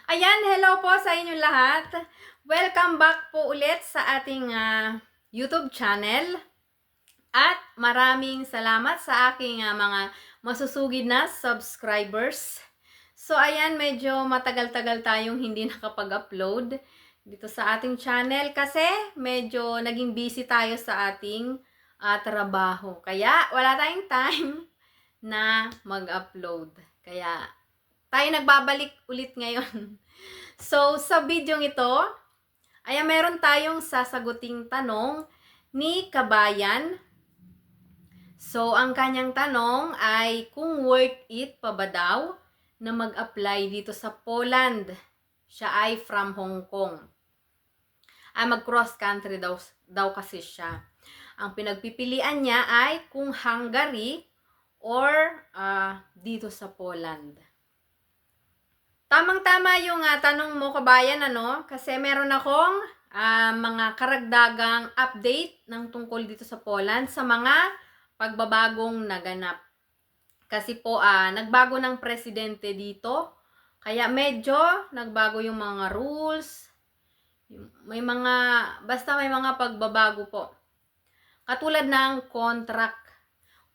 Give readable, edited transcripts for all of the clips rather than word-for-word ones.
Ayan, hello po sa inyong lahat. Welcome back po ulit sa ating YouTube channel. At maraming salamat sa aking mga masusugid na subscribers. So ayan, medyo matagal-tagal tayong hindi nakapag-upload dito sa ating channel kasi medyo naging busy tayo sa ating trabaho. Kaya wala tayong time na mag-upload. Kaya tayo nagbabalik ulit ngayon. So, sa video ito, ay meron tayong sasaguting tanong ni Kabayan. So, ang kanyang tanong ay kung worth it pa ba daw na mag-apply dito sa Poland. Siya ay from Hong Kong. Mag-cross country daw kasi siya. Ang pinagpipilian niya ay kung Hungary or dito sa Poland. Tamang-tama yung tanong mo, kabayan, ano? Kasi meron akong mga karagdagang update ng tungkol dito sa Poland sa mga pagbabagong naganap. Kasi po, nagbago ng presidente dito. Kaya medyo nagbago yung mga rules. Basta may mga pagbabago po. Katulad ng contract.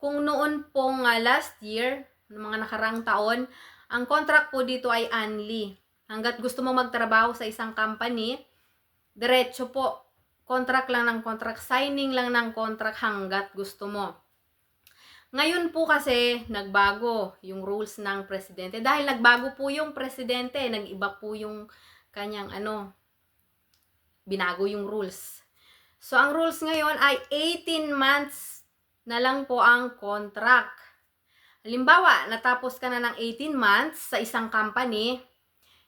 Kung noon pong last year, mga nakarang taon, ang contract po dito ay annually. Hanggat gusto mo magtrabaho sa isang company, diretso po. Contract lang ng contract, signing lang ng contract hanggat gusto mo. Ngayon po kasi, nagbago yung rules ng presidente. Dahil nagbago po yung presidente, nag-iba po yung kanyang binago yung rules. So, ang rules ngayon ay 18 months na lang po ang contract. Halimbawa, natapos ka na ng 18 months sa isang company,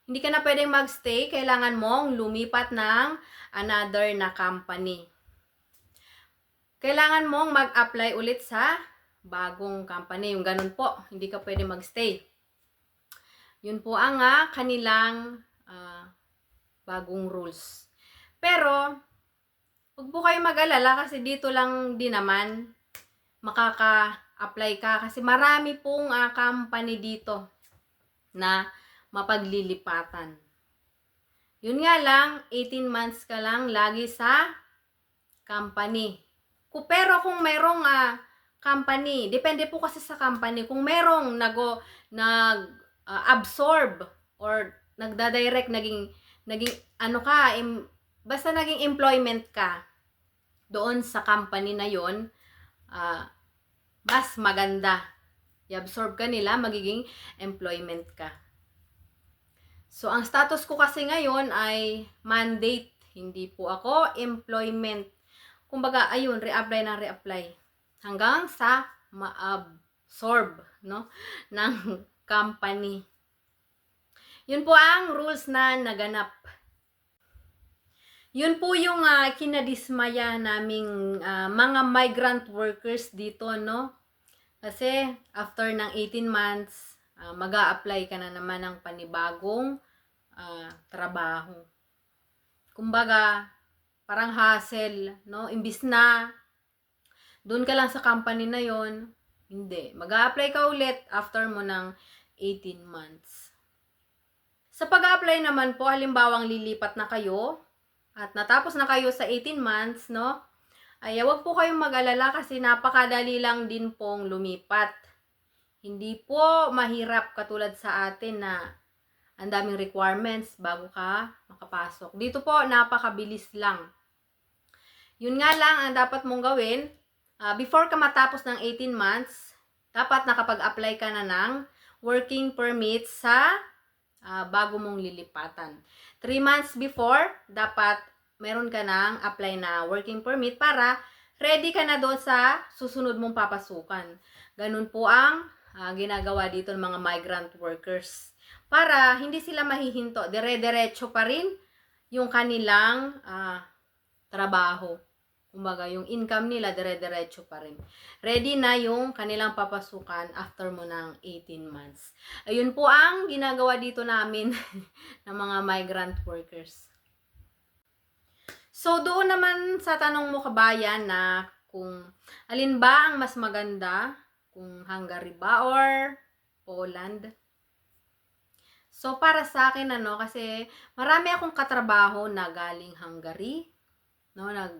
hindi ka na pwedeng magstay, kailangan mong lumipat ng another na company. Kailangan mong mag-apply ulit sa bagong company. Yung ganun po, hindi ka pwedeng magstay. Yun po ang kanilang bagong rules. Pero, huwag po kayo mag-alala kasi dito lang din naman makaka-apply ka kasi marami pong company dito na mapaglilipatan. Yun nga lang, 18 months ka lang lagi sa company. Pero kung merong company, depende po kasi sa company, kung merong nag-absorb or nagda-direct, naging basta naging employment ka doon sa company na yon, mas maganda. I-absorb ka nila, magiging employment ka. So, ang status ko kasi ngayon ay mandate. Hindi po ako employment. Kumbaga, ayun, reapply na reapply. Hanggang sa ma-absorb, no, ng company. Yun po ang rules na naganap. Yun po yung kinadismaya naming mga migrant workers dito, no? Kasi after ng 18 months, mag-a-apply ka na naman ng panibagong trabaho. Kumbaga, parang hassle, no? Imbis na doon ka lang sa company na yon, hindi. Mag-a-apply ka ulit after mo ng 18 months. Sa pag-a-apply naman po, halimbawang lilipat na kayo at natapos na kayo sa 18 months, no? Ay huwag po kayong mag-alala kasi napakadali lang din pong lumipat. Hindi po mahirap katulad sa atin na ang daming requirements bago ka makapasok. Dito po, napakabilis lang. Yun nga lang ang dapat mong gawin, before ka matapos ng 18 months, dapat nakapag-apply ka na ng working permit sa bago mong lilipatan. 3 months before, dapat meron ka ng apply na working permit para ready ka na doon sa susunod mong papasukan. Ganun po ang ginagawa dito ng mga migrant workers. Para hindi sila mahihinto, dire-diretso pa rin yung kanilang trabaho. Kumbaga, yung income nila dire-diretso pa rin. Ready na yung kanilang papasukan after mo ng 18 months. Ayun po ang ginagawa dito namin ng mga migrant workers. So, doon naman sa tanong mo, kabayan, na kung alin ba ang mas maganda, kung Hungary ba or Poland. So, para sa akin, kasi marami akong katrabaho na galing Hungary, no? Nag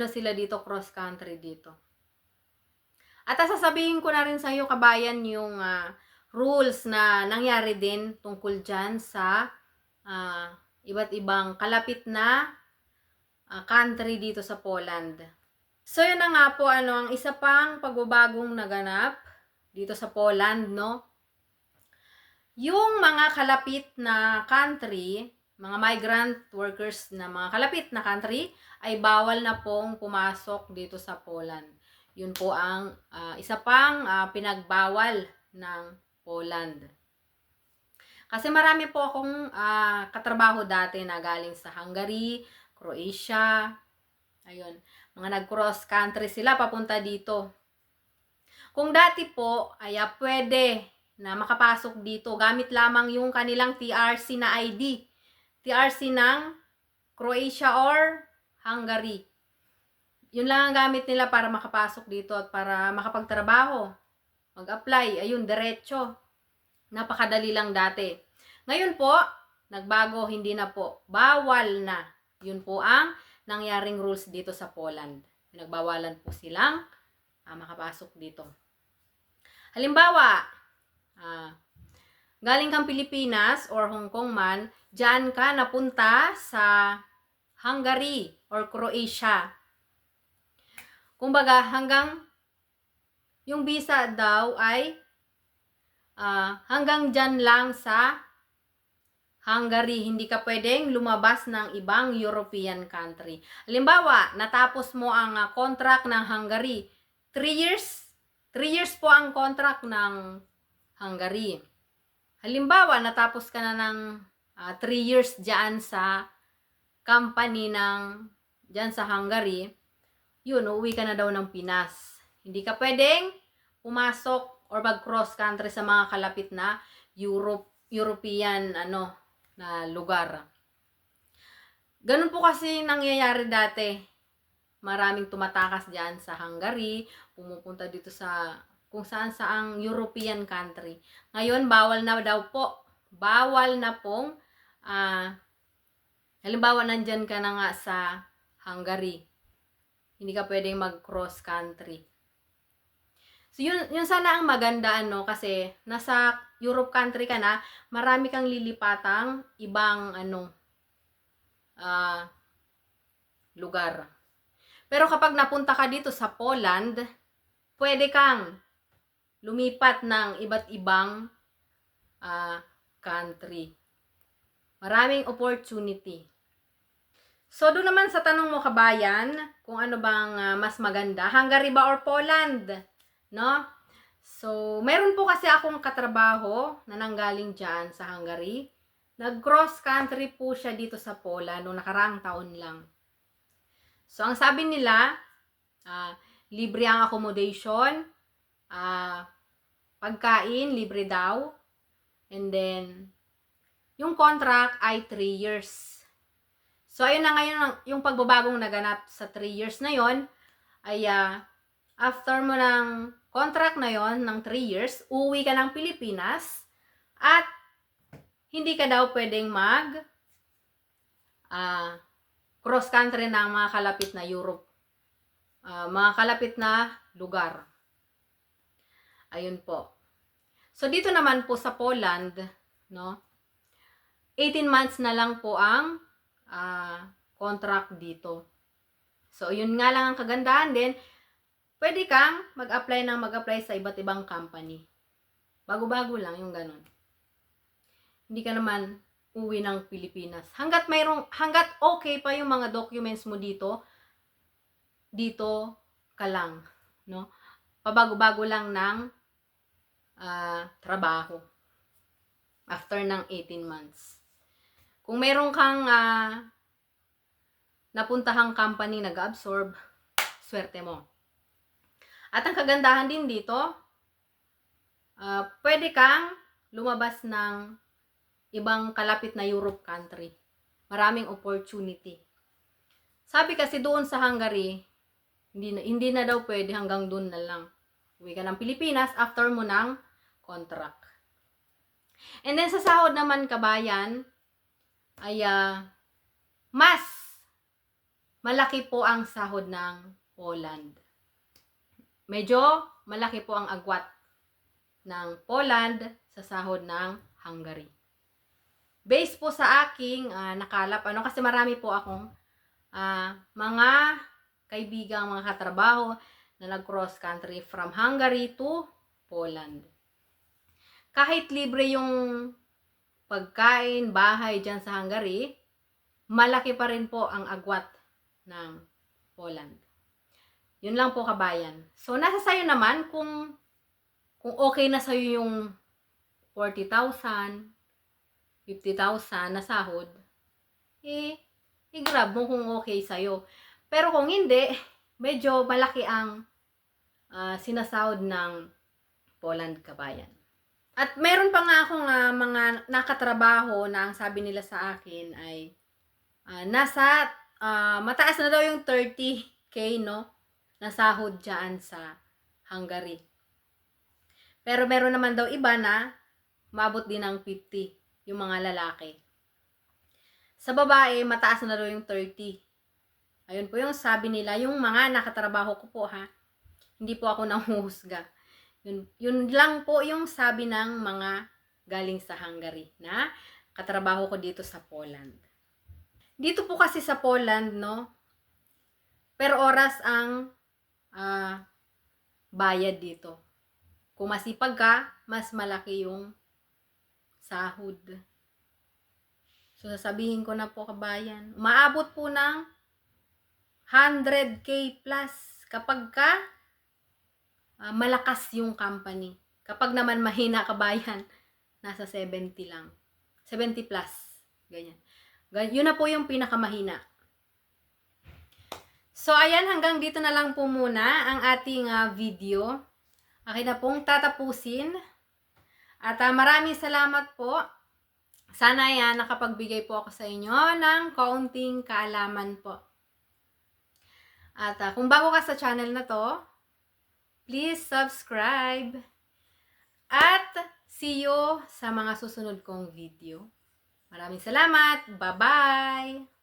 sila dito, cross country dito. At sasabihin ko na rin sa iyo, kabayan, yung rules na nangyari din tungkol dyan sa iba't ibang kalapit na country dito sa Poland. So, yun na nga po, ang isa pang pagbabagong naganap dito sa Poland, no? Yung mga kalapit na country, mga migrant workers na mga kalapit na country, ay bawal na pong pumasok dito sa Poland. Yun po ang isa pang pinagbawal ng Poland. Kasi marami po akong katrabaho dati na galing sa Hungary, Croatia, ayun, mga nag-cross country sila papunta dito. Kung dati po ay pwede na makapasok dito gamit lamang yung kanilang TRC na ID. TRC ng Croatia or Hungary. Yun lang ang gamit nila para makapasok dito at para makapagtrabaho. Mag-apply, ayun, diretso. Napakadali lang dati. Ngayon po, nagbago, hindi na po. Bawal na. Yun po ang nangyaring rules dito sa Poland. Nagbawalan po silang makapasok dito. Halimbawa, galing kang Pilipinas or Hong Kong man, dyan ka napunta sa Hungary or Croatia. Kumbaga, hanggang yung visa daw ay hanggang dyan lang sa Hungary. Hindi ka pwedeng lumabas ng ibang European country. Halimbawa, natapos mo ang contract ng Hungary. 3 years? 3 years po ang contract ng Hungary. Halimbawa, natapos ka na ng 3 years dyan sa company dyan sa Hungary, yun, uuwi ka na daw ng Pinas. Hindi ka pwedeng pumasok or mag-cross country sa mga kalapit na European na lugar. Ganun po kasi nangyayari dati. Maraming tumatakas diyan sa Hungary, pumupunta dito sa kung saan saang European country. Ngayon, bawal na daw po. Bawal na pong halimbawa, nandyan ka na nga sa Hungary. Hindi ka pwedeng mag-cross country. So, yun sana ang maganda, kasi nasa Europe country ka na, marami kang lilipatang ibang, lugar. Pero kapag napunta ka dito sa Poland, pwede kang lumipat ng iba't ibang country. Maraming opportunity. So, doon naman sa tanong mo, kabayan, kung ano bang mas maganda, Hungary ba or Poland? No? So, meron po kasi akong katrabaho na nanggaling dyan sa Hungary. Nag-cross country po siya dito sa Poland noong nakaraang taon lang. So, ang sabi nila, libre ang accommodation, pagkain, libre daw, and then, yung contract ay 3 years. So, ayun na ngayon, yung pagbabagong naganap sa 3 years na yon ay after mo ng contract na yon ng 3 years, uwi ka ng Pilipinas at hindi ka daw pwedeng cross country ng mga kalapit na Europe. Mga kalapit na lugar. Ayun po. So, dito naman po sa Poland, 18 months na lang po ang contract dito. So, yun nga lang ang kagandahan din. Pwede kang mag-apply sa iba't ibang company. Bago-bago lang yung ganun. Hindi ka naman uwi ng Pilipinas. Hanggat okay pa yung mga documents mo dito ka lang, no? Pabago-bago lang ng trabaho after ng 18 months. Kung meron kang napuntahang company nag-absorb, swerte mo. At ang kagandahan din dito, pwede kang lumabas ng ibang kalapit na Europe country. Maraming opportunity. Sabi kasi doon sa Hungary, hindi na daw pwede, hanggang doon na lang. Uwi ka ng Pilipinas after mo ng contract. And then sa sahod naman kabayan, ay mas malaki po ang sahod ng Poland. Medyo malaki po ang agwat ng Poland sa sahod ng Hungary. Based po sa aking nakalap, kasi marami po akong mga kaibigang, mga katrabaho na nag-cross country from Hungary to Poland. Kahit libre yung pagkain, bahay dyan sa Hungary, malaki pa rin po ang agwat ng Poland. Yun lang po kabayan. So, nasa sayo naman kung okay na sa'yo yung 40,000, 50,000 na sahod, i-grab mo kung okay sa'yo. Pero kung hindi, medyo malaki ang sinasahod ng Poland kabayan. At meron pa nga akong mga nakatrabaho na ang sabi nila sa akin ay nasa mataas na daw yung 30K, no? Na sahod dyan sa Hungary. Pero meron naman daw iba na maabot din ng 50 yung mga lalaki. Sa babae, mataas na daw yung 30. Ayun po yung sabi nila, yung mga nakatrabaho ko po ha. Hindi po ako nanghuhusga. Yun lang po yung sabi ng mga galing sa Hungary na katrabaho ko dito sa Poland. Dito po kasi sa Poland, no, per oras ang bayad dito. Kung masipag ka, mas malaki yung sahod. So, sasabihin ko na po kabayan, umaabot po ng 100K plus kapag ka malakas yung company. Kapag naman mahina kabayan, nasa 70 lang. 70 plus. Ganyan. Yun na po yung pinakamahina. So, ayan, hanggang dito na lang po muna ang ating video. Akin na pong tatapusin. At maraming salamat po. Sana nakapagbigay po ako sa inyo ng kaunting kaalaman po. At kung bago ka sa channel na to, please subscribe. At see you sa mga susunod kong video. Maraming salamat. Bye-bye!